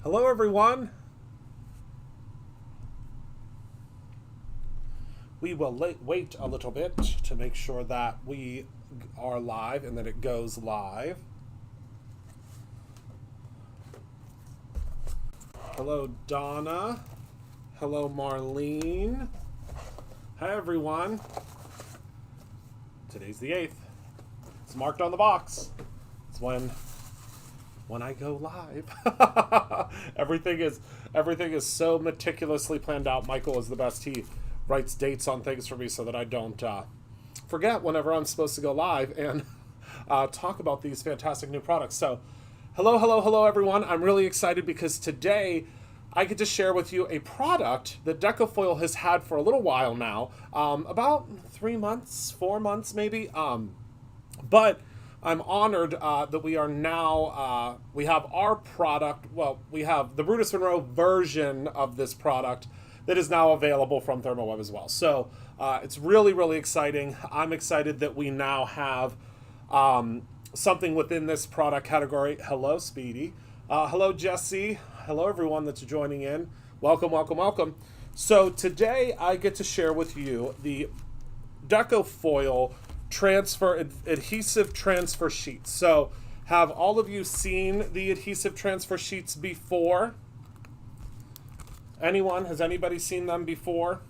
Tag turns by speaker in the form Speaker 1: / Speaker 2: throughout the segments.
Speaker 1: Hello, everyone. We will wait a little bit to make sure that we are live and that it goes live. Hello, Donna. Hello, Marlene. Hi, everyone. Today's the 8th. It's marked on the box. It's when I go live. everything is so meticulously planned out. Michael is the best. He writes dates on things for me so that I don't forget whenever I'm supposed to go live and talk about these fantastic new products. So hello everyone. I'm really excited because today I get to share with you a product that Deco Foil has had for a little while now, about 3 months, 4 months maybe, but I'm honored that we are now, we have our product, well, we have the Brutus Monroe version of this product that is now available from ThermoWeb as well. So it's really, really exciting. I'm excited that we now have something within this product category. Hello, Speedy. Hello, Jesse. Hello, everyone that's joining in. Welcome, welcome, welcome. So today I get to share with you the Deco Foil adhesive transfer sheets. So have all of you seen the adhesive transfer sheets before? Anyone? Has anybody seen them before?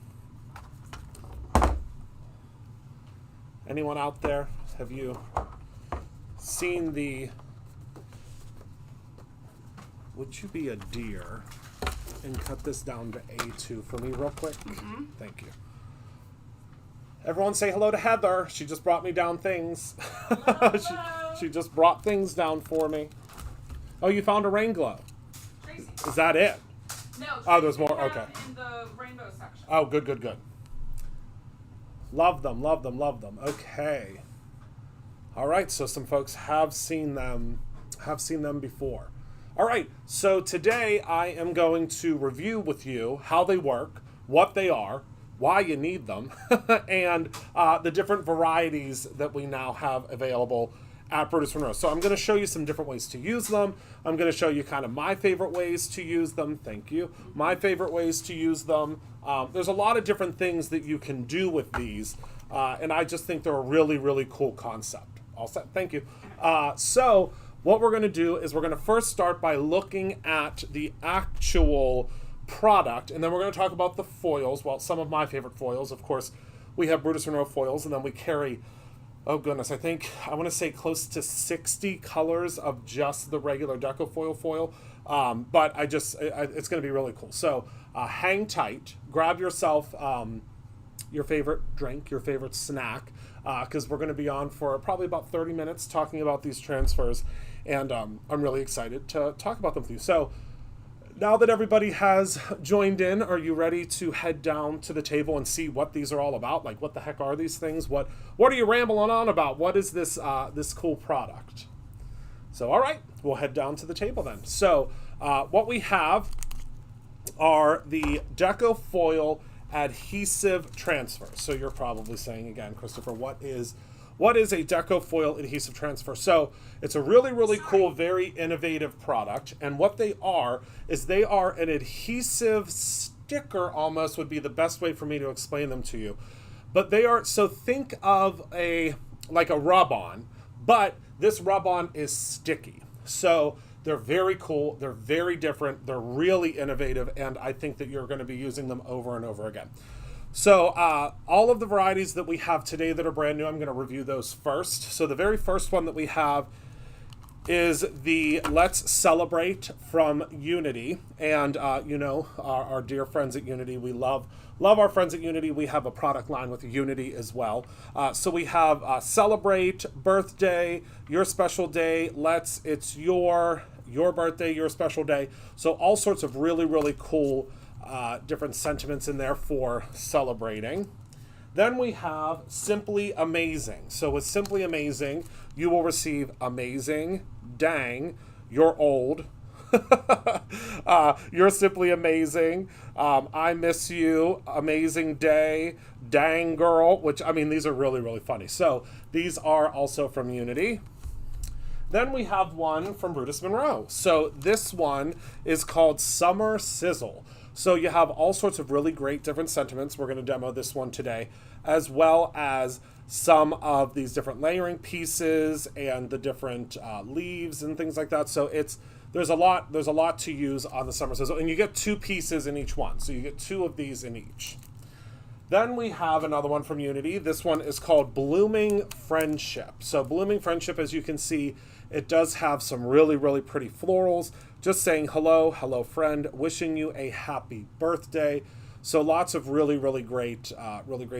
Speaker 1: Anyone out there? Have you seen the... Would you be a dear and cut this down to A2 for me real quick? Mm-hmm. Thank you. Everyone say hello to Heather. She just brought me down things.
Speaker 2: Hello.
Speaker 1: she just brought things down for me. Oh, you found a rain glow.
Speaker 2: Tracy.
Speaker 1: Is that it?
Speaker 2: No.
Speaker 1: Oh, there's more. Okay.
Speaker 2: In the rainbow section.
Speaker 1: Oh, good, good, good. Love them, love them, love them. Okay. All right, so some folks have seen them before. All right, so today I am going to review with you how they work, what they are, why you need them, and the different varieties that we now have available at Brutus Monroe. So I'm going to show you some different ways to use them. I'm going to show you kind of my favorite ways to use them. Thank you. My favorite ways to use them. There's a lot of different things that you can do with these, and I just think they're a really, really cool concept. All set. Thank you. So what we're going to do is we're going to first start by looking at the actual product, and then we're going to talk about the foils. Well, some of my favorite foils, of course, we have Brutus Monroe foils, and then we carry, oh goodness, I want to say close to 60 colors of just the regular Deco foil. But it's going to be really cool. So hang tight, grab yourself your favorite drink, your favorite snack, because we're going to be on for probably about 30 minutes talking about these transfers, and I'm really excited to talk about them with you. So now that everybody has joined in, are you ready to head down to the table and see what these are all about? Like, what the heck are these things? What are you rambling on about? What is this this cool product? So, all right, we'll head down to the table then. So, what we have are the Deco Foil adhesive transfers. So you're probably saying again, Christopher, what is a Deco Foil adhesive transfer? So it's a really, really cool, very innovative product. And what they are is they are an adhesive sticker, almost would be the best way for me to explain them to you. But they are, so think of like a rub-on, but this rub-on is sticky. So they're very cool, they're very different, they're really innovative, and I think that you're going to be using them over and over again. So all of the varieties that we have today that are brand new, I'm going to review those first. So the very first one that we have is the Let's Celebrate from Unity. And our dear friends at Unity, we love our friends at Unity. We have a product line with Unity as well. So we have Celebrate, Birthday, Your Special Day, it's your birthday, your special day. So all sorts of really, really cool different sentiments in there for celebrating. Then we have Simply Amazing. So with Simply Amazing, you will receive amazing, dang, you're old, you're simply amazing, I miss you, amazing day, dang girl, which, I mean, these are really, really funny. So these are also from Unity. Then we have one from Brutus Monroe. So this one is called Summer Sizzle. So you have all sorts of really great different sentiments. We're going to demo this one today, as well as some of these different layering pieces and the different leaves and things like that. So there's a lot to use on the Summer Sizzle, and you get 2 pieces in each one. So you get 2 of these in each. Then we have another one from Unity. This one is called Blooming Friendship. So Blooming Friendship, as you can see, it does have some really, really pretty florals. Just saying hello, hello friend, wishing you a happy birthday. So lots of really, really great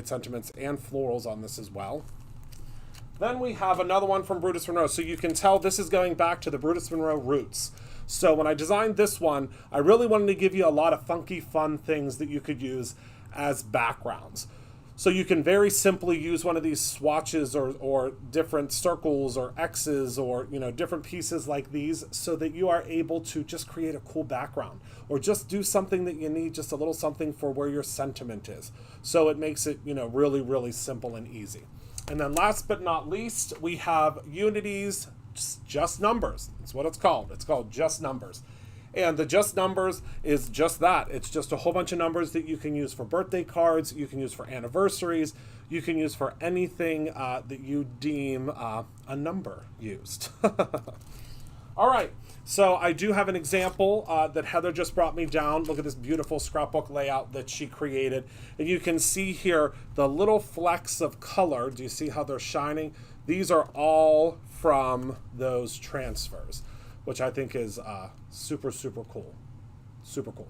Speaker 1: sentiments and florals on this as well. Then we have another one from Brutus Monroe. So you can tell this is going back to the Brutus Monroe roots. So when I designed this one, I really wanted to give you a lot of funky, fun things that you could use as backgrounds. So you can very simply use one of these swatches or different circles or X's or different pieces like these so that you are able to just create a cool background or just do something that you need, just a little something for where your sentiment is. So it makes it really, really simple and easy. And then last but not least, we have Unity's Just Numbers. That's what it's called. It's called Just Numbers. And the Just Numbers is just that. It's just a whole bunch of numbers that you can use for birthday cards, you can use for anniversaries, you can use for anything that you deem a number used. All right, so I do have an example that Heather just brought me down. Look at this beautiful scrapbook layout that she created. And you can see here the little flecks of color. Do you see how they're shining? These are all from those transfers, which I think is super, super cool. Super cool.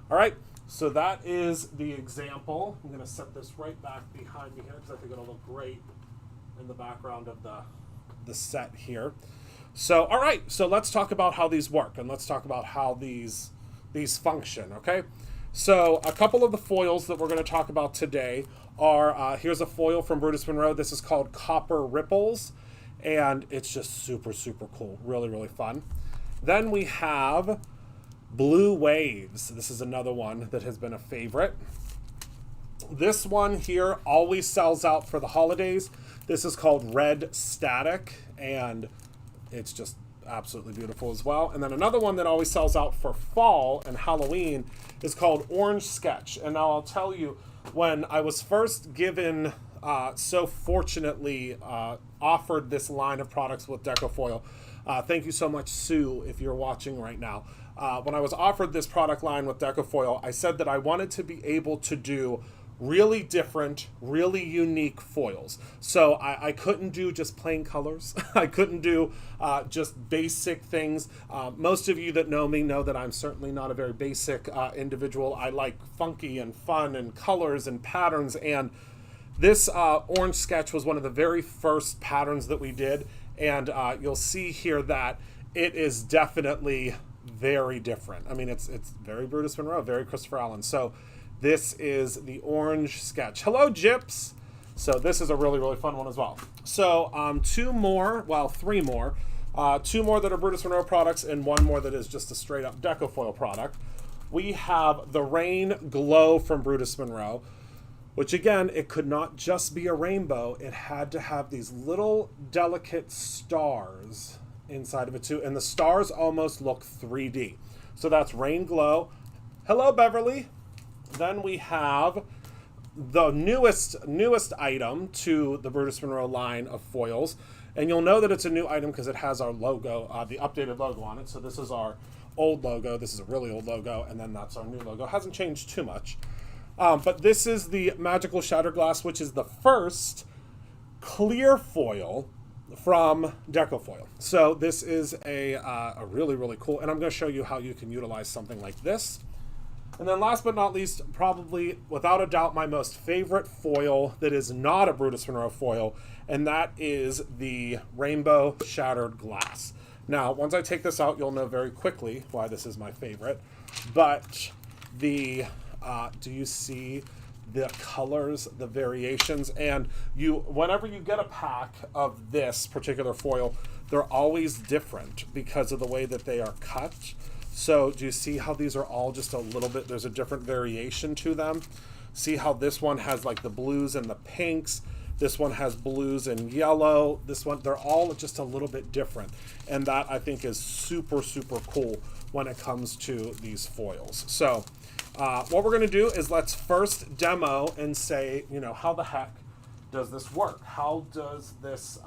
Speaker 1: All right, so that is the example. I'm going to set this right back behind me here because I think it'll look great in the background of the set here. So, all right, so let's talk about how these work, and let's talk about how these function, okay? So a couple of the foils that we're going to talk about today are, here's a foil from Brutus Monroe. This is called Copper Ripples, and it's just super, super cool. Really, really fun. Then we have Blue Waves. This is another one that has been a favorite. This one here always sells out for the holidays. This is called Red Static, and it's just absolutely beautiful as well. And then another one that always sells out for fall and Halloween is called Orange Sketch. And now I'll tell you, when I was first given, so fortunately offered this line of products with Deco Foil, thank you so much, Sue, if you're watching right now. When I was offered this product line with Deco Foil, I said that I wanted to be able to do really different, really unique foils. So I couldn't do just plain colors. I couldn't do just basic things. Most of you that know me know that I'm certainly not a very basic individual. I like funky and fun and colors and patterns. And this Orange Sketch was one of the very first patterns that we did. And you'll see here that it is definitely very different. I mean, it's very Brutus Monroe, very Christopher Allen. So this is the Orange Sketch. Hello, Gyps. So this is a really, really fun one as well. So three more, two more that are Brutus Monroe products and one more that is just a straight up Deco Foil product. We have the Rain Glow from Brutus Monroe, which again, it could not just be a rainbow. It had to have these little delicate stars inside of it too. And the stars almost look 3D. So that's Rain Glow. Hello, Beverly. Then we have the newest item to the Brutus Monroe line of foils. And you'll know that it's a new item because it has our logo, the updated logo on it. So this is our old logo. This is a really old logo. And then that's our new logo. It hasn't changed too much. But this is the Magical Shattered Glass, which is the first clear foil from Deco Foil. So this is a really, really cool. And I'm going to show you how you can utilize something like this. And then last but not least, probably without a doubt my most favorite foil that is not a Brutus Monroe foil, and that is the Rainbow Shattered Glass. Now, once I take this out, you'll know very quickly why this is my favorite. But the, do you see the colors, the variations? And whenever you get a pack of this particular foil, they're always different because of the way that they are cut. So do you see how these are all just a little bit, there's a different variation to them? See how this one has like the blues and the pinks. This one has blues and yellow. This one, they're all just a little bit different. And that I think is super, super cool when it comes to these foils. So what we're gonna do is let's first demo and say, you know, how the heck does this work? How does this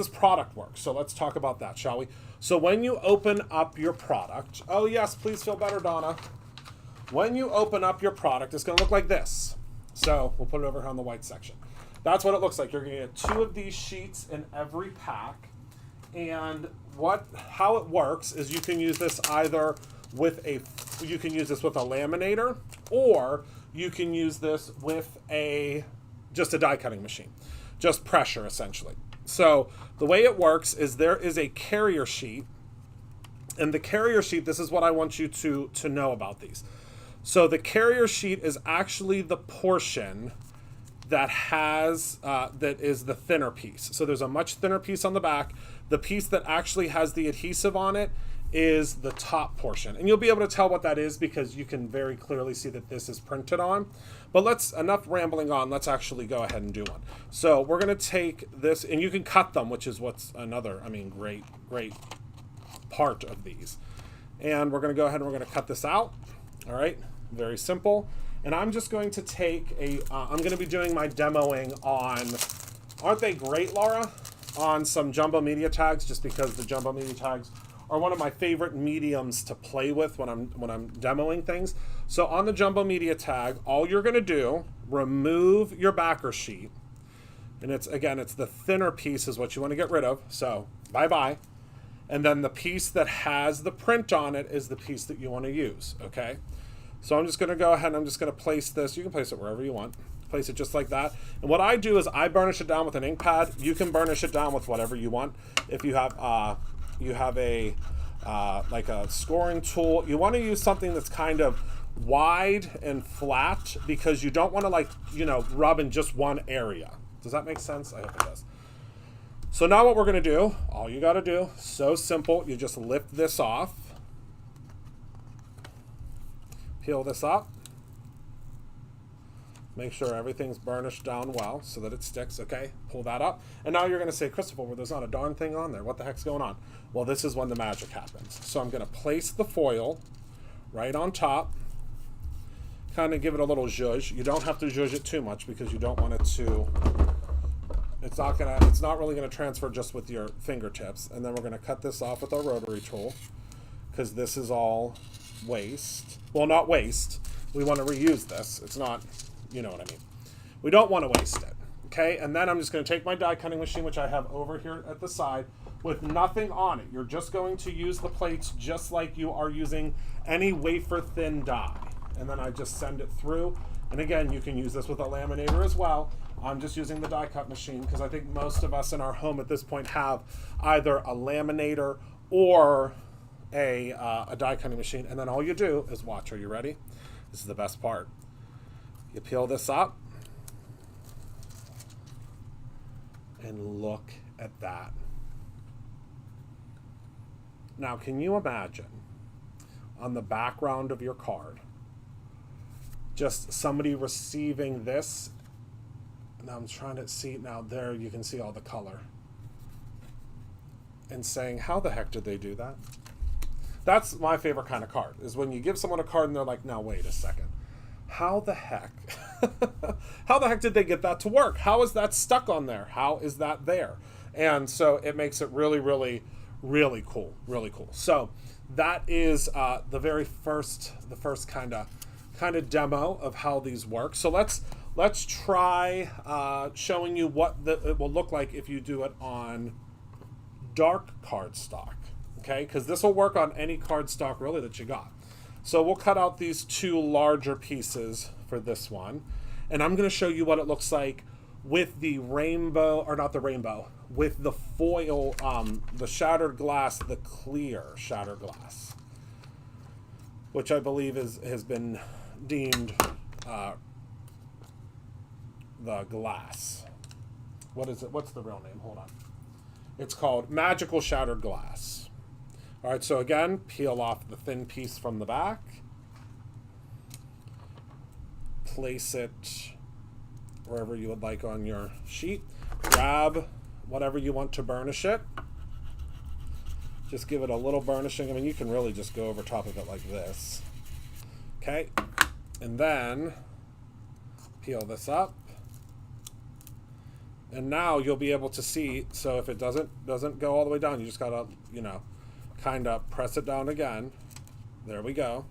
Speaker 1: product work? So let's talk about that, shall we? So when you open up your product, oh yes, please feel better, Donna. When you open up your product, it's gonna look like this. So we'll put it over here on the white section. That's what it looks like. You're gonna get 2 of these sheets in every pack. And how it works is you can use this either with a laminator, or you can use this with just a die cutting machine, just pressure essentially. So the way it works is there is a carrier sheet, and the carrier sheet, this is what I want you to know about these. So the carrier sheet is actually the portion that is the thinner piece. So there's a much thinner piece on the back. The piece that actually has the adhesive on it is the top portion. And you'll be able to tell what that is because you can very clearly see that this is printed on. But enough rambling on, let's actually go ahead and do one. So we're gonna take this, and you can cut them, which is what's another, great part of these. And we're gonna go ahead and we're gonna cut this out, all right? Very simple. And I'm just going to take I'm going to be doing my demoing on, aren't they great, Laura? On some jumbo media tags, just because the jumbo media tags are one of my favorite mediums to play with when I'm demoing things. So on the jumbo media tag, all you're going to do, remove your backer sheet. And it's the thinner piece is what you want to get rid of. So bye-bye. And then the piece that has the print on it is the piece that you want to use, okay? So I'm just going to go ahead and I'm just going to place this. You can place it wherever you want. Place it just like that. And what I do is I burnish it down with an ink pad. You can burnish it down with whatever you want. If you have a like a scoring tool, you want to use something that's kind of wide and flat because you don't want to rub in just one area. Does that make sense? I hope it does. So now what we're going to do, all you got to do, so simple, you just lift this off. Peel this up. Make sure everything's burnished down well so that it sticks, okay? Pull that up. And now you're gonna say, Christopher, well, there's not a darn thing on there. What the heck's going on? Well, this is when the magic happens. So I'm gonna place the foil right on top, kind of give it a little zhuzh. You don't have to zhuzh it too much because you don't want it to, it's not really gonna transfer just with your fingertips. And then we're gonna cut this off with our rotary tool because this is all waste. Well, not waste. We want to reuse this. It's not, you know what I mean. We don't want to waste it, okay? And then I'm just going to take my die cutting machine, which I have over here at the side, with nothing on it. You're just going to use the plates just like you are using any wafer thin die. And then I just send it through. And again, you can use this with a laminator as well. I'm just using the die cut machine because I think most of us in our home at this point have either a laminator or a die cutting machine. And then all you do is watch. Are you ready? This is the best part. You peel this up and look at that. Now, can you imagine on the background of your card just somebody receiving this? Now I'm trying to see, now there you can see all the color, and saying, how the heck did they do that? That's my favorite kind of card, is when you give someone a card and they're like, now wait a second. How the heck? How the heck did they get that to work? How is that stuck on there? How is that there? And so it makes it really, really, really cool. Really cool. So that is the first kind of demo of how these work. So let's try showing you what it will look like if you do it on dark cardstock. Okay, because this will work on any cardstock really that you got. So we'll cut out these 2 larger pieces for this one. And I'm going to show you what it looks like with the rainbow, or not the rainbow, with the foil, the shattered glass, the clear shattered glass, which I believe has been deemed the glass. What is it? What's the real name? Hold on. It's called Magical Shattered Glass. All right, so again, peel off the thin piece from the back. Place it wherever you would like on your sheet. Grab whatever you want to burnish it. Just give it a little burnishing. I mean, you can really just go over top of it like this. Okay, and then peel this up. And now you'll be able to see, so if it doesn't go all the way down, you just gotta, you know, kind of press it down again. There we go.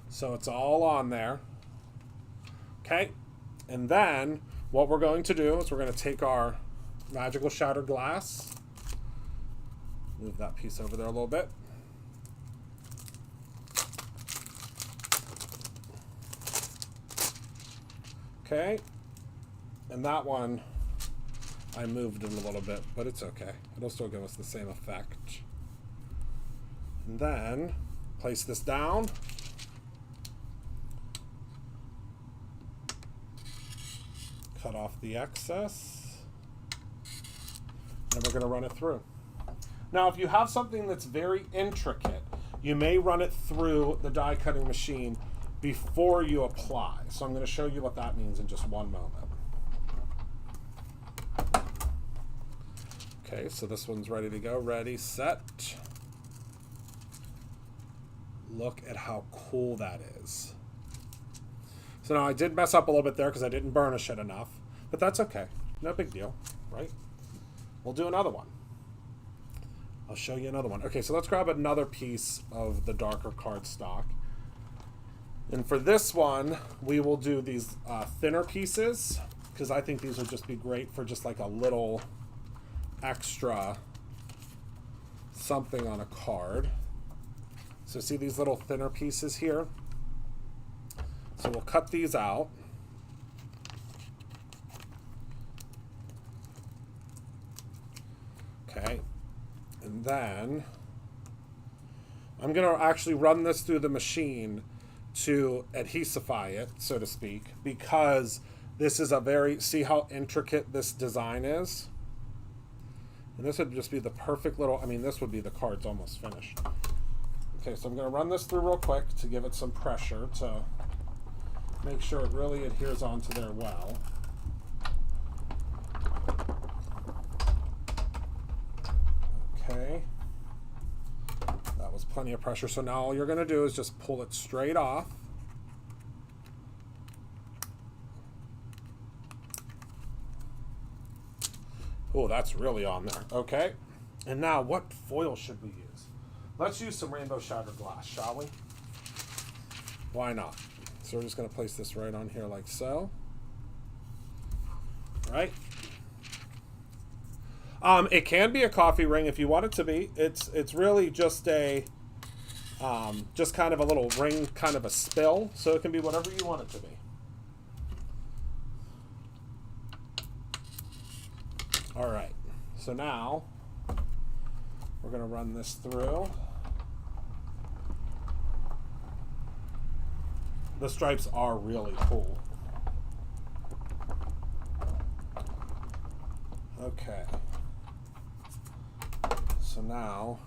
Speaker 1: So it's all on there. Okay, and then what we're going to do is we're going to take our magical shattered glass, move that piece over there a little bit. Okay, and that one I moved it a little bit, but it's okay. It'll still give us the same effect. And then place this down. Cut off the excess. And we're going to run it through. Now, if you have something that's very intricate, you may run it through the die cutting machine before you apply. So I'm going to show you what that means in just one moment. Okay, so this one's ready to go. Ready, set. Look at how cool that is. So now I did mess up a little bit there because I didn't burnish it enough, but that's okay. No big deal, right? We'll do another one. I'll show you another one. Okay, so let's grab another piece of the darker cardstock. And for this one, we will do these thinner pieces because I think these would just be great for just like a little extra something on a card. So see these little thinner pieces here? So we'll cut these out. Okay. And then I'm going to actually run this through the machine to adhesify it, so to speak, because this is a very, see how intricate this design is? And this would just be the perfect little, I mean, this would be the card's almost finished. Okay, so I'm going to run this through real quick to give it some pressure to make sure it really adheres onto there well. Okay. That was plenty of pressure. So now all you're going to do is just pull it straight off. Oh, that's really on there. Okay. And now what foil should we use? Let's use some rainbow shattered glass, shall we? Why not? So we're just going to place this right on here like so. Right? It can be a coffee ring if you want it to be. It's really just a just kind of a little ring, kind of a spill. So it can be whatever you want it to be. All right. So now we're going to run this through. The stripes are really cool. Okay. So now,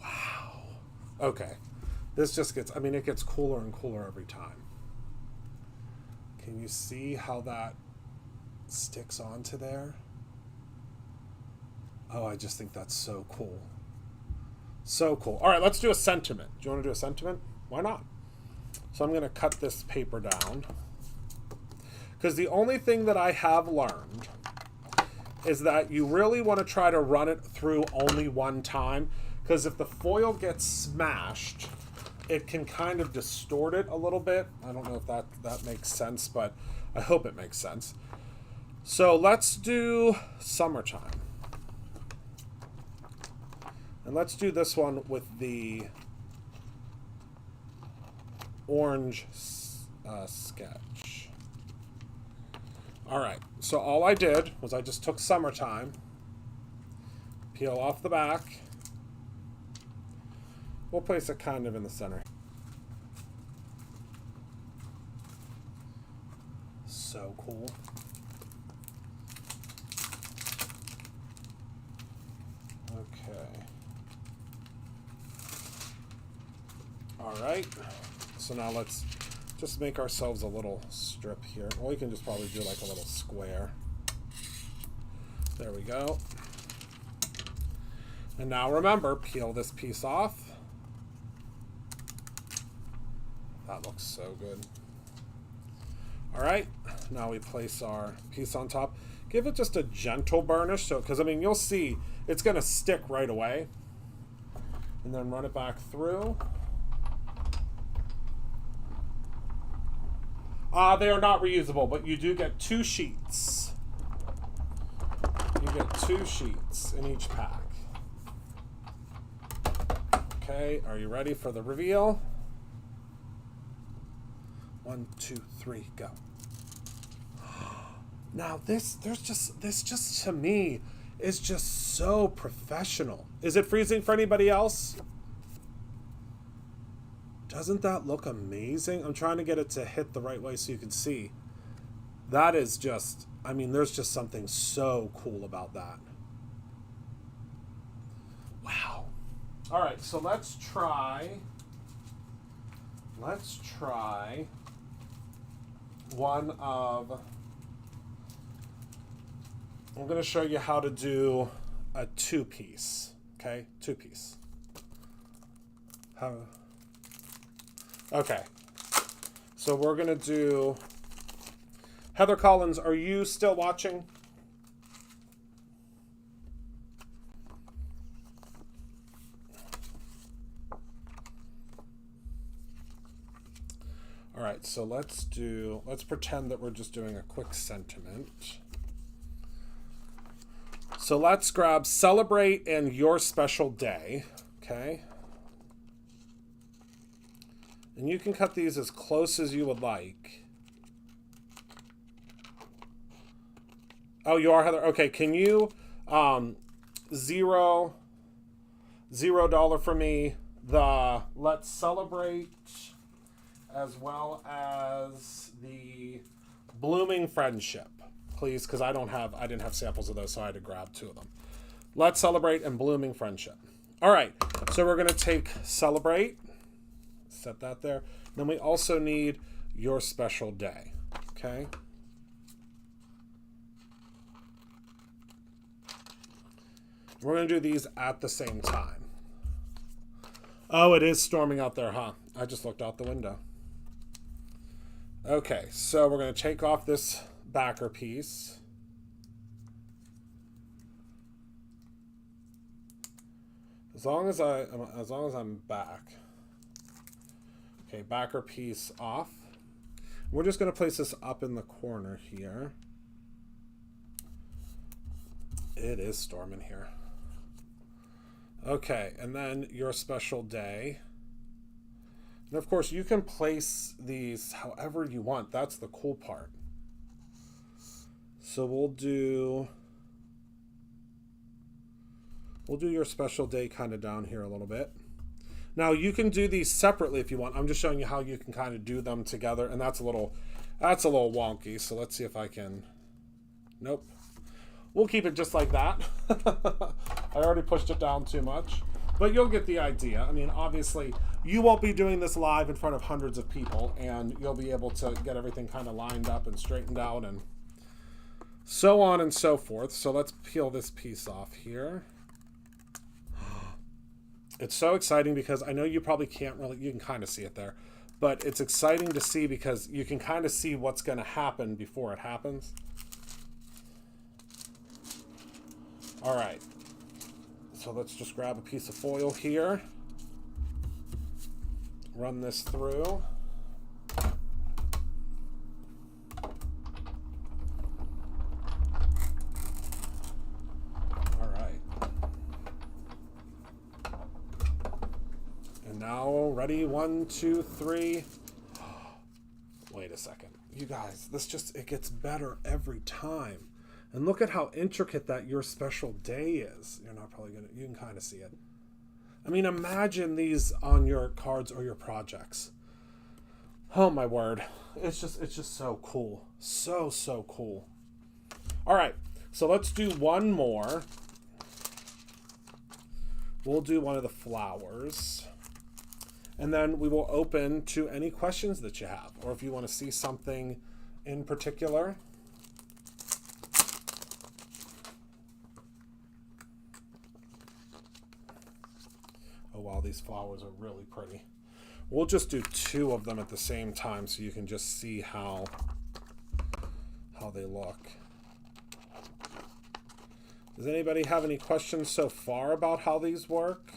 Speaker 1: wow. Okay. This just gets, I mean, it gets cooler and cooler every time. Can you see how that sticks onto there? Oh, I just think that's so cool. So cool. All right, let's do a sentiment. Do you want to do a sentiment? Why not? So I'm going to cut this paper down. Because the only thing that I have learned is that you really want to try to run it through only one time. Because if the foil gets smashed, it can kind of distort it a little bit. I don't know if that makes sense, but I hope it makes sense. So let's do summertime. And let's do this one with the orange sketch. All right, so all I did was I just took summertime, peel off the back. We'll place it kind of in the center. So cool. Okay. All right, so now let's just make ourselves a little strip here. Or we can just probably do like a little square. There we go. And now remember, peel this piece off. That looks so good. All right, now we place our piece on top. Give it just a gentle burnish, so because I mean you'll see it's going to stick right away. And then run it back through. They are not reusable, but you do get 2 sheets. You get 2 sheets in each pack. Okay, are you ready for the reveal? 1, 2, 3, go. Now this just to me is just so professional. Is it freezing for anybody else? Doesn't that look amazing? I'm trying to get it to hit the right way so you can see. That is just, I mean, there's just something so cool about that. Wow. All right, so let's try one of, I'm going to show you how to do a 2-piece, okay? 2-piece. Okay. So we're going to do, Heather Collins, are you still watching? All right, so let's pretend that we're just doing a quick sentiment. So let's grab celebrate and your special day, okay? And you can cut these as close as you would like. Oh, you are, Heather? Okay, can you, $0 for me, the let's celebrate, as well as the blooming friendship, please, because I didn't have samples of those, so I had to grab 2 of them. Let's celebrate and blooming friendship. All right, so we're going to take celebrate, set that there. Then we also need your special day, okay? We're going to do these at the same time. Oh, it is storming out there, huh? I just looked out the window. Okay, so we're going to take off this backer piece. As long as I'm back. Okay, backer piece off. We're just going to place this up in the corner here. It is storming here. Okay, and then your special day. And of course, you can place these however you want. That's the cool part. So we'll do your special day kind of down here a little bit. Now you can do these separately if you want. I'm just showing you how you can kind of do them together, and that's a little wonky. So let's see if I can. Nope. We'll keep it just like that. I already pushed it down too much. But you'll get the idea. I mean, obviously, you won't be doing this live in front of hundreds of people, and you'll be able to get everything kind of lined up and straightened out and so on and so forth. So let's peel this piece off here. It's so exciting because I know you probably can't really, you can kind of see it there, but it's exciting to see because you can kind of see what's going to happen before it happens. All right. So let's just grab a piece of foil here, run this through. All right. And now ready, 1, 2, 3. Wait a second. You guys, it gets better every time. And look at how intricate that your special day is. You're not probably gonna, you can kind of see it. I mean, imagine these on your cards or your projects. Oh my word. It's just so cool. So cool. All right, so let's do one more. We'll do one of the flowers. And then we will open to any questions that you have, or if you want to see something in particular. Oh, wow, these flowers are really pretty. We'll just do 2 of them at the same time so you can just see how they look. Does anybody have any questions so far about how these work?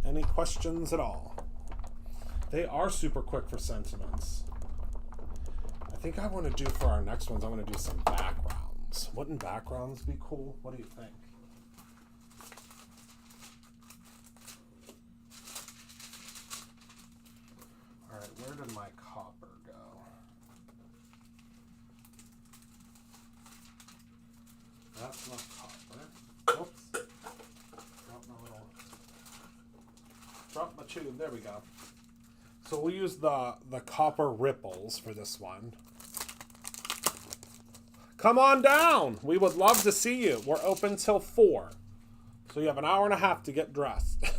Speaker 1: Any questions at all? They are super quick for sentiments. I think I want to do for our next ones, I want to do some backgrounds. Wouldn't backgrounds be cool? What do you think? All right, where did my copper go? That's not copper. Oops. Drop my tube. There we go. So we'll use the copper ripples for this one. Come on down. We would love to see you. We're open till 4. So you have an hour and a half to get dressed.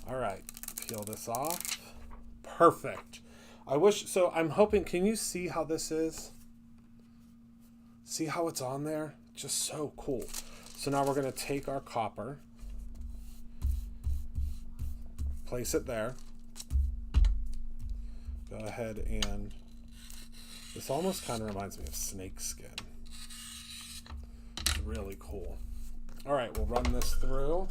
Speaker 1: All right. Peel this off. Perfect. I wish, so I'm hoping, can you see how this is? See how it's on there? Just so cool. So now we're going to take our copper. Place it there. Go ahead and this almost kind of reminds me of snake skin. Really cool. All right, we'll run this through.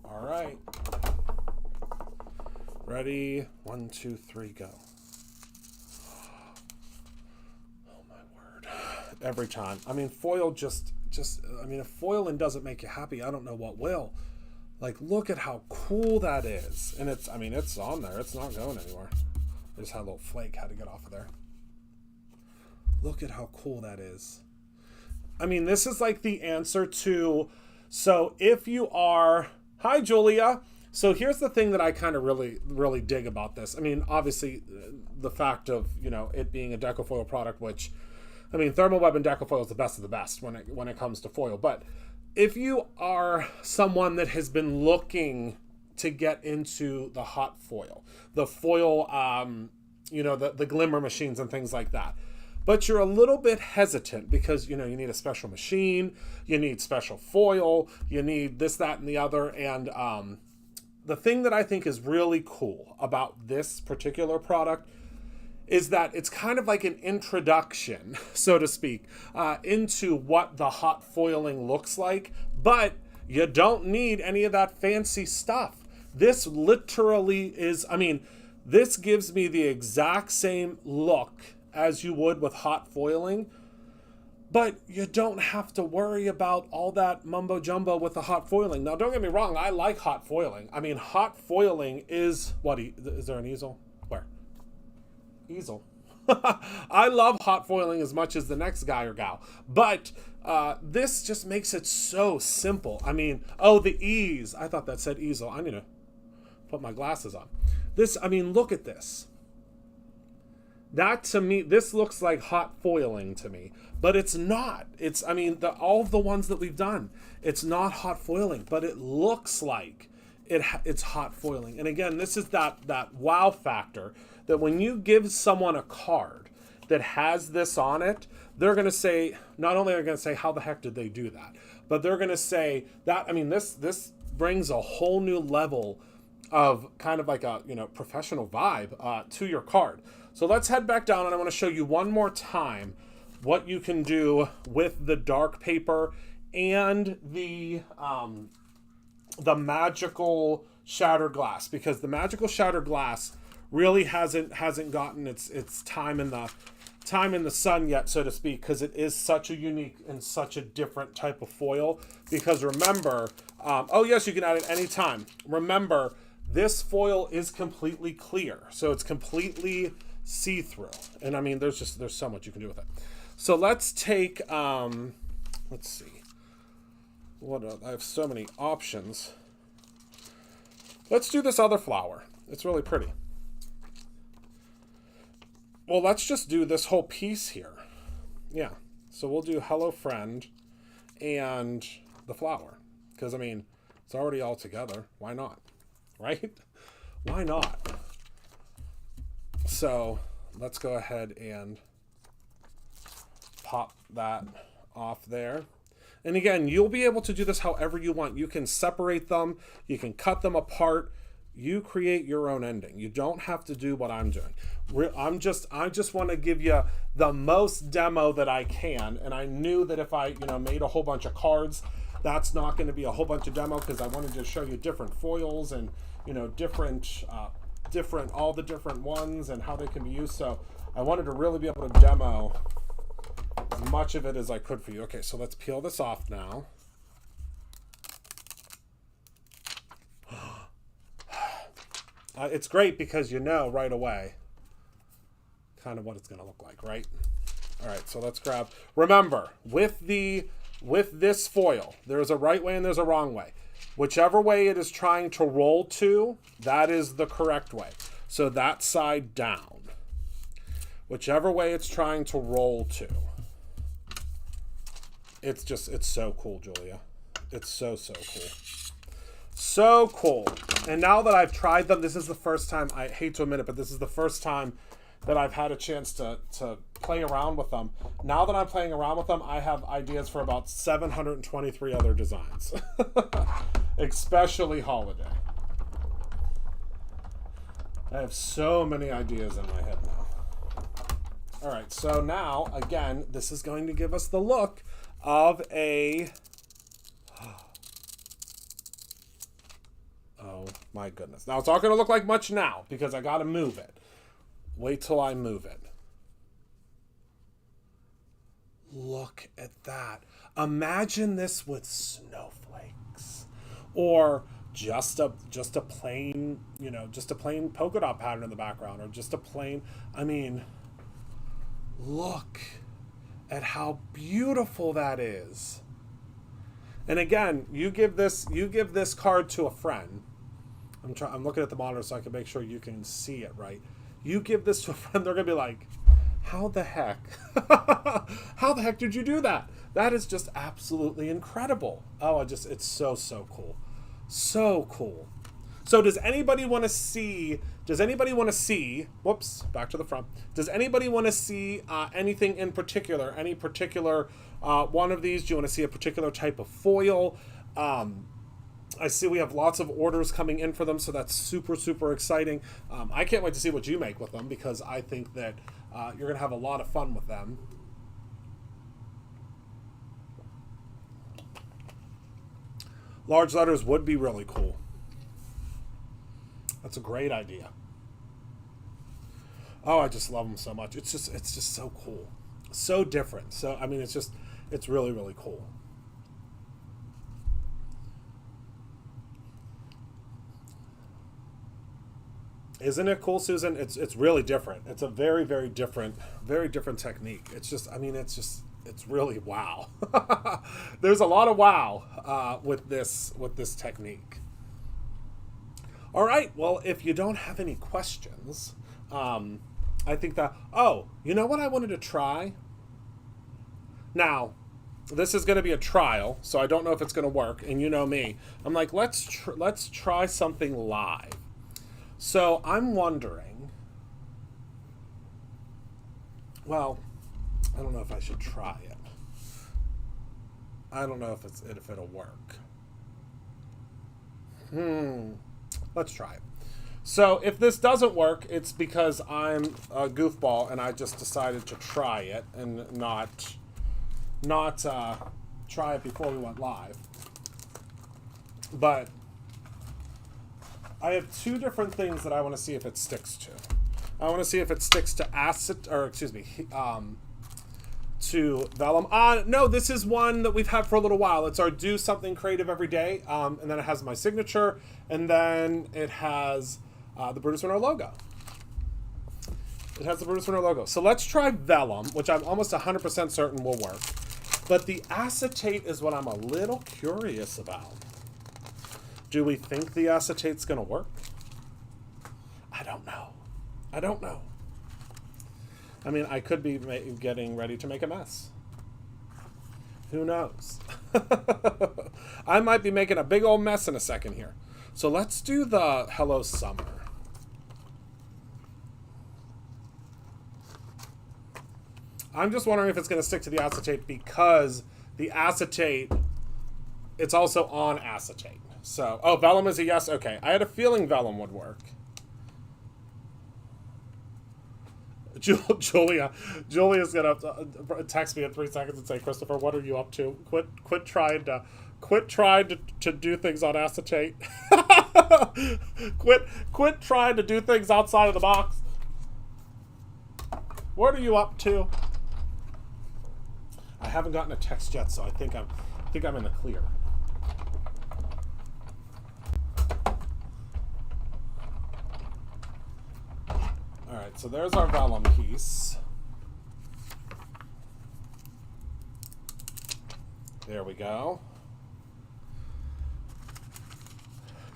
Speaker 1: All right. Ready? 1, 2, 3, go. Oh my word. Every time. I mean, foil I mean, if foiling doesn't make you happy, I don't know what will. Like, look at how cool that is. And it's, I mean, it's on there. It's not going anywhere. I just had a little flake, had to get off of there. Look at how cool that is. I mean, this is like the answer to, so if you are, hi Julia. So here's the thing that I kind of really dig about this. I mean, obviously the fact of, you know, it being a Deco foil product, which, I mean, thermal web and Deco foil is the best of the best when it comes to foil. But if you are someone that has been looking to get into the hot foil, the foil, you know, the glimmer machines and things like that, but you're a little bit hesitant because, you know, you need a special machine, you need special foil, you need this, that, and the other. And the thing that I think is really cool about this particular product is that it's kind of like an introduction, so to speak, into what the hot foiling looks like, but you don't need any of that fancy stuff. This literally is, I mean, this gives me the exact same look as you would with hot foiling, but you don't have to worry about all that mumbo jumbo with the hot foiling. Now, don't get me wrong, I like hot foiling. I mean, hot foiling is, what, is there an easel? Where? Easel. I love hot foiling as much as the next guy or gal, but this just makes it so simple. I mean, oh, the ease. I thought that said easel. I need to put my glasses on. This, I mean, look at this. That, to me, this looks like hot foiling to me, but it's not. It's, I mean, all of the ones that we've done, it's not hot foiling, but it looks like it's hot foiling. And again, this is that wow factor that when you give someone a card that has this on it, they're going to say, not only are they going to say, how the heck did they do that? But they're going to say that, I mean, this brings a whole new level of kind of like a, you know, professional vibe to your card. So let's head back down, and I want to show you one more time what you can do with the dark paper and the magical shattered glass, because the magical shattered glass really hasn't gotten its time in the time in the sun yet, so to speak, because it is such a unique and such a different type of foil. Because remember, oh yes, you can add it anytime. Remember, this foil is completely clear, so it's completely see-through. And I mean, there's so much you can do with it. So let's take, let's see. I have so many options. Let's do this other flower. It's really pretty. Well, let's just do this whole piece here. Yeah. So we'll do Hello Friend and the flower. Because, I mean, it's already all together. Why not? Right? Why not? So let's go ahead and pop that off there. And again, you'll be able to do this however you want. You can separate them. You can cut them apart. You create your own ending. You don't have to do what I'm doing. I just want to give you the most demo that I can. And I knew that if I, made a whole bunch of cards, that's not going to be a whole bunch of demo, because I wanted to show you different foils and, different, all the different ones and how they can be used. So I wanted to really be able to demo as much of it as I could for you. Okay, so let's peel this off now. It's great because right away kind of what it's going to look like, right? All right, so let's grab. Remember, with this foil, there's a right way and there's a wrong way. Whichever way it is trying to roll to, that is the correct way. So that side down. Whichever way it's trying to roll to. It's so cool, Julia. It's so cool. So cool. And now that I've tried them, this is the first time, I hate to admit it, but this is the first time that I've had a chance to play around with them. Now that I'm playing around with them, I have ideas for about 723 other designs. Especially holiday. I have so many ideas in my head now. All right, so now, again, this is going to give us the look of a... Oh my goodness. Now, it's not going to look like much now because I got to move it. Wait till I move it. Look at that. Imagine this with snowflakes or just a plain, just a plain polka dot pattern in the background, or just a plain, I mean, look at how beautiful that is. And again, you give this card to a friend. I'm looking at the monitor so I can make sure you can see it right. You give this to a friend, they're gonna be like, how the heck? How the heck did you do that? That is just absolutely incredible. Oh, it's so cool. So cool. So does anybody want to see, whoops, back to the front. Does anybody want to see anything in particular? Any particular one of these? Do you want to see a particular type of foil? I see we have lots of orders coming in for them, so that's super exciting. I can't wait to see what you make with them, because I think that you're going to have a lot of fun with them. Large letters would be really cool. That's a great idea. Oh, I just love them so much. It's just so cool. So different. So, I mean, it's really cool. Isn't it cool, Susan? It's really different. It's a very different technique. It's really wow. There's a lot of wow with this technique. All right. Well, if you don't have any questions, I think that. Oh, you know what I wanted to try? Now, this is going to be a trial, so I don't know if it's going to work. And you know me, I'm like, let's try something live. So I'm wondering, well, I don't know if I should try it. I don't know if it'll work. Let's try it. So if this doesn't work, it's because I'm a goofball and I just decided to try it and not try it before we went live. But I have two different things that I want to see if it sticks to. I want to see if it sticks to to vellum. No, this is one that we've had for a little while. It's our do something creative every day. And then it has my signature, and then it has the Brutus Winter logo. It has the Brutus Winter logo. So let's try vellum, which I'm almost 100% certain will work. But the acetate is what I'm a little curious about. Do we think the acetate's going to work? I don't know. I don't know. I mean, I could be getting ready to make a mess. Who knows? I might be making a big old mess in a second here. So let's do the Hello Summer. I'm just wondering if it's going to stick to the acetate because the acetate, it's also on acetate. So, oh, vellum is a yes. Okay, I had a feeling vellum would work. Julia's gonna text me in 3 seconds and say, Christopher, what are you up to? Quit trying to do things on acetate. quit trying to do things outside of the box. What are you up to? I haven't gotten a text yet, so I think I'm in the clear. Alright, so there's our vellum piece. There we go.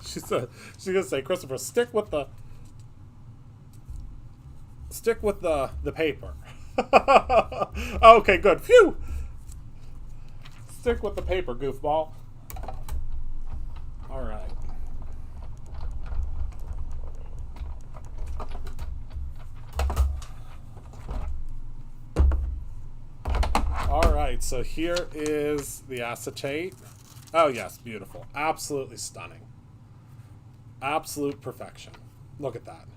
Speaker 1: She's gonna say, Christopher, stick with the paper. Okay, good. Phew! Stick with the paper, goofball. Alright. Alright, so here is the acetate. Oh yes, beautiful. Absolutely stunning. Absolute perfection. Look at that.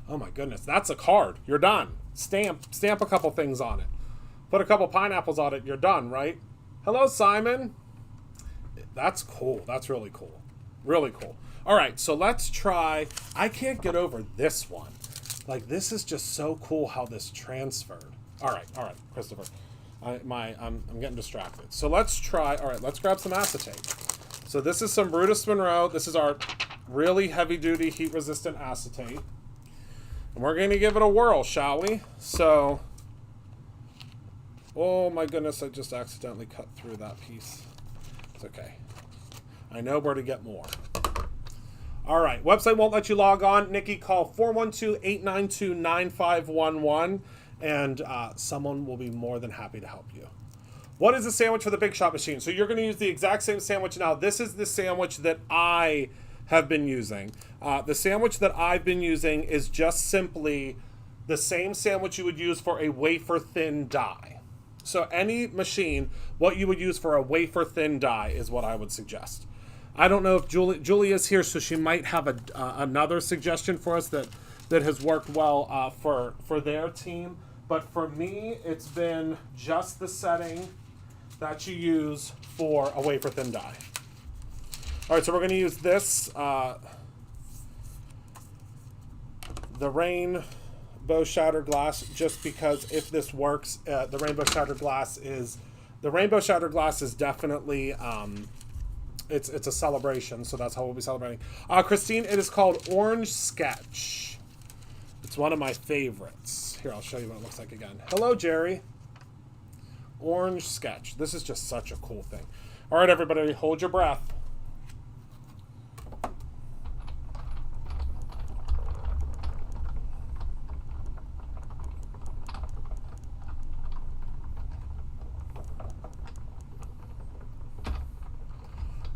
Speaker 1: Oh my goodness, that's a card. You're done. Stamp a couple things on it. Put a couple pineapples on it, you're done, right? Hello, Simon. That's cool. That's really cool. Really cool. Alright, so let's try. I can't get over this one. Like, this is just so cool how this transferred. Alright, Christopher. I'm getting distracted. So let's try. All right, let's grab some acetate. So this is some Brutus Monroe. This is our really heavy-duty, heat-resistant acetate. And we're going to give it a whirl, shall we? So, oh my goodness, I just accidentally cut through that piece. It's okay. I know where to get more. All right, website won't let you log on. Nikki, call 412-892-9511. And someone will be more than happy to help you. What is the sandwich for the Big Shot machine? So you're going to use the exact same sandwich now. This is the sandwich that I have been using. The sandwich that I've been using is just simply the same sandwich you would use for a wafer-thin die. So any machine, what you would use for a wafer-thin die is what I would suggest. I don't know if Julia's here, so she might have another suggestion for us that has worked well for their team. But for me, it's been just the setting that you use for a wafer-thin die. All right, so we're going to use this, the Rainbow Shattered Glass, just because if this works, the Rainbow Shattered Glass is definitely, it's a celebration, so that's how we'll be celebrating. Christine, it is called Orange Sketch. It's one of my favorites. Here, I'll show you what it looks like again. Hello, Jerry. Orange Sketch. This is just such a cool thing. All right, everybody, hold your breath.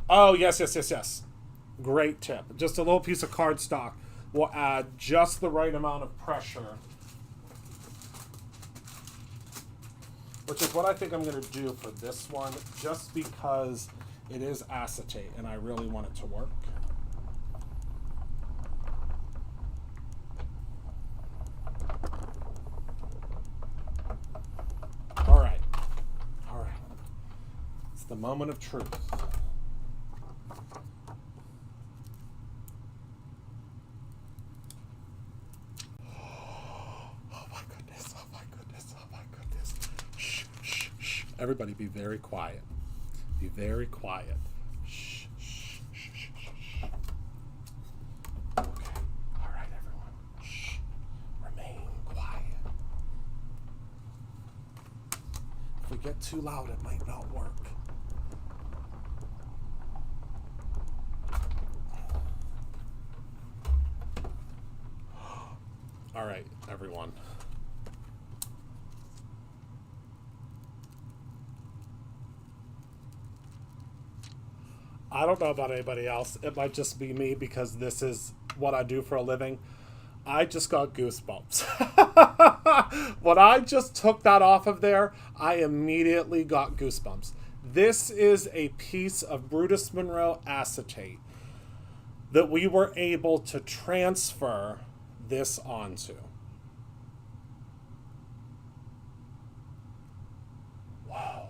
Speaker 1: Oh, yes. Great tip. Just a little piece of cardstock will add just the right amount of pressure, which is what I think I'm going to do for this one, just because it is acetate and I really want it to work. All right. It's the moment of truth. Everybody be very quiet. Be very quiet. Shh, shh, shh, shh, shh, shh. Okay. All right, everyone. Shh. Remain quiet. If we get too loud, it might not work. All right, everyone. I don't know about anybody else. It might just be me because this is what I do for a living. I just got goosebumps. When I just took that off of there, I immediately got goosebumps. This is a piece of Brutus Monroe acetate that we were able to transfer this onto. Wow.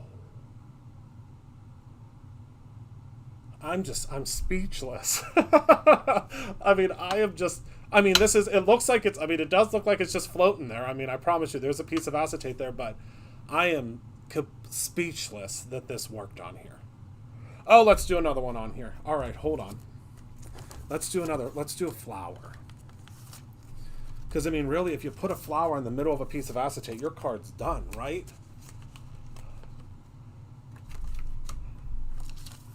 Speaker 1: I'm speechless. I mean, it looks like it does look like it's just floating there. I mean, I promise you, there's a piece of acetate there, but I am speechless that this worked on here. Oh, let's do another one on here. All right, hold on. Let's do a flower. Because, I mean, really, if you put a flower in the middle of a piece of acetate, your card's done, right?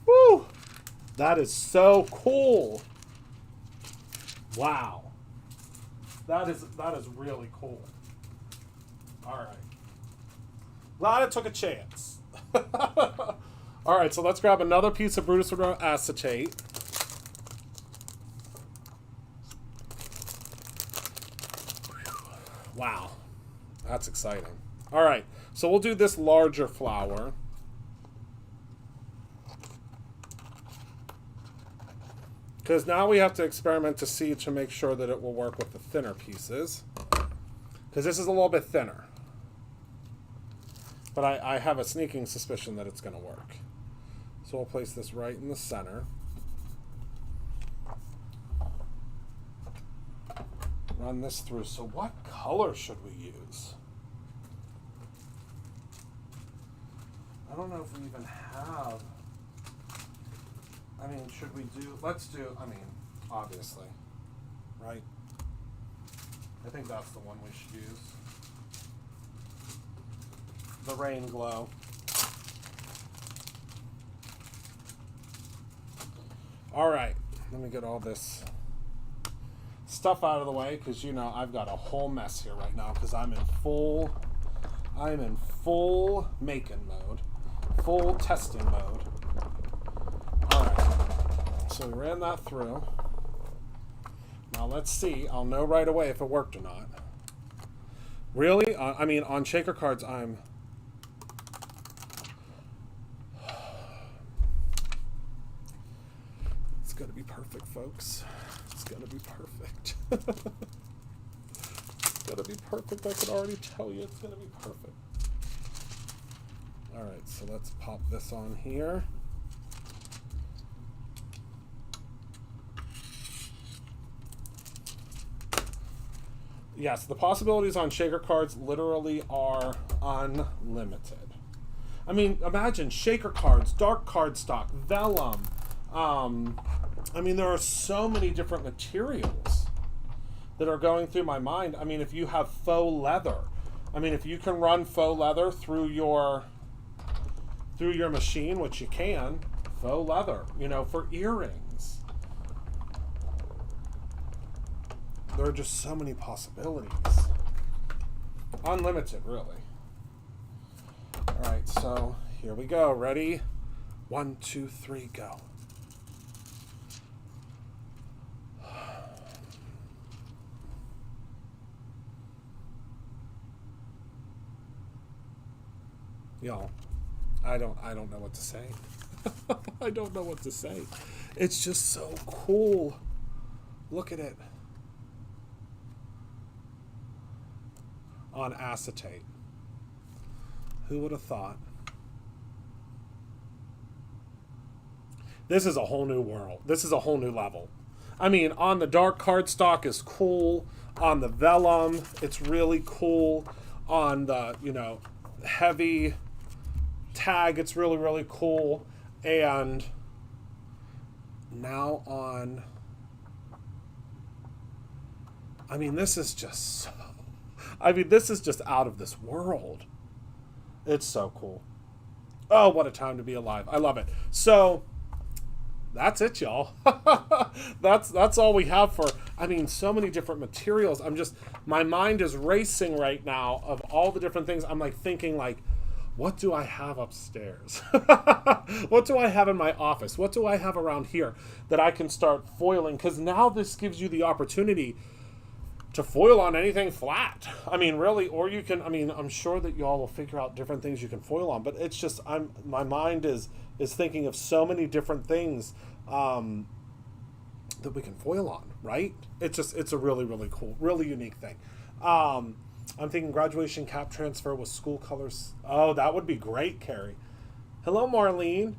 Speaker 1: Woo! That is so cool. Wow. That is really cool. All right. Glad I took a chance. All right, so let's grab another piece of Brutus Monroe acetate. Wow. That's exciting. All right, so we'll do this larger flower. Because now we have to experiment to make sure that it will work with the thinner pieces. Because this is a little bit thinner. But I have a sneaking suspicion that it's going to work. So we'll place this right in the center. Run this through. So what color should we use? I don't know if we even have... I mean, should we do... obviously, right? I think that's the one we should use. The Rain Glow. All right, let me get all this stuff out of the way because, you know, I've got a whole mess here right now because I'm in full making mode, full testing mode. All right, so we ran that through. Now let's see. I'll know right away if it worked or not. Really? I mean, on shaker cards, It's gonna be perfect, folks. It's gonna be perfect. It's gonna be perfect. I can already tell you it's gonna be perfect. All right, so let's pop this on here. Yes, the possibilities on shaker cards literally are unlimited. I mean, imagine shaker cards, dark cardstock, vellum. I mean, there are so many different materials that are going through my mind. I mean, if you have faux leather, I mean, if you can run faux leather through your machine, which you can, faux leather, you know, for earrings. There are just so many possibilities. Unlimited, really. All right, so here we go. Ready? 1, 2, 3, go. Y'all, I don't know what to say. I don't know what to say. It's just so cool. Look at it. On acetate. Who would have thought? This is a whole new world. This is a whole new level. I mean, on the dark cardstock is cool. On the vellum, it's really cool. On the, you know, heavy tag. It's really, really cool. And now on, I mean, this is just so, I mean, this is just out of this world. It's so cool. Oh, what a time to be alive. I love it. So that's it, y'all. That's all we have for, I mean, so many different materials. My mind is racing right now of all the different things. I'm like thinking like, what do I have upstairs? What do I have in my office? What do I have around here that I can start foiling? Because now this gives you the opportunity to foil on anything flat. I mean, really, or you can, I mean, I'm sure that y'all will figure out different things you can foil on, but it's just, my mind is thinking of so many different things that we can foil on, right? It's a really, really cool, really unique thing. I'm thinking graduation cap transfer with school colors. Oh, that would be great, Carrie. Hello, Marlene.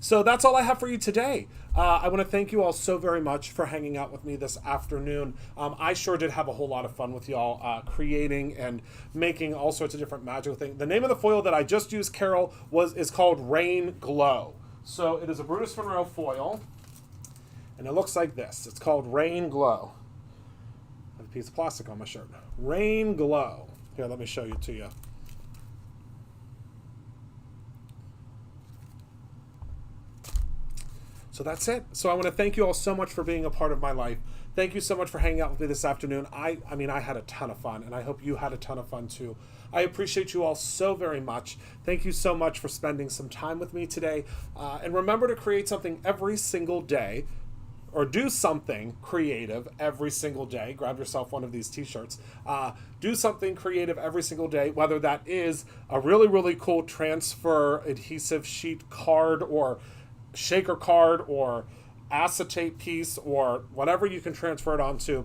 Speaker 1: So that's all I have for you today. I want to thank you all so very much for hanging out with me this afternoon. I sure did have a whole lot of fun with y'all creating and making all sorts of different magical things. The name of the foil that I just used, Carol, is called Rain Glow. So it is a Brutus Monroe foil, and it looks like this. It's called Rain Glow. I have a piece of plastic on my shirt. Rain Glow. Here, let me show you to you. So that's it. So I want to thank you all so much for being a part of my life. Thank you so much for hanging out with me this afternoon. I mean, I had a ton of fun, and I hope you had a ton of fun too. I appreciate you all so very much. Thank you so much for spending some time with me today. And remember to create something every single day, or do something creative every single day. Grab yourself one of these t-shirts. Do something creative every single day, whether that is a really, really cool transfer adhesive sheet card or shaker card or acetate piece or whatever you can transfer it onto,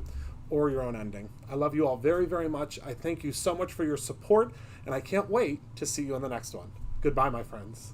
Speaker 1: or your own ending. I love you all very, very much. I thank you so much for your support, and I can't wait to see you in the next one. Goodbye, my friends.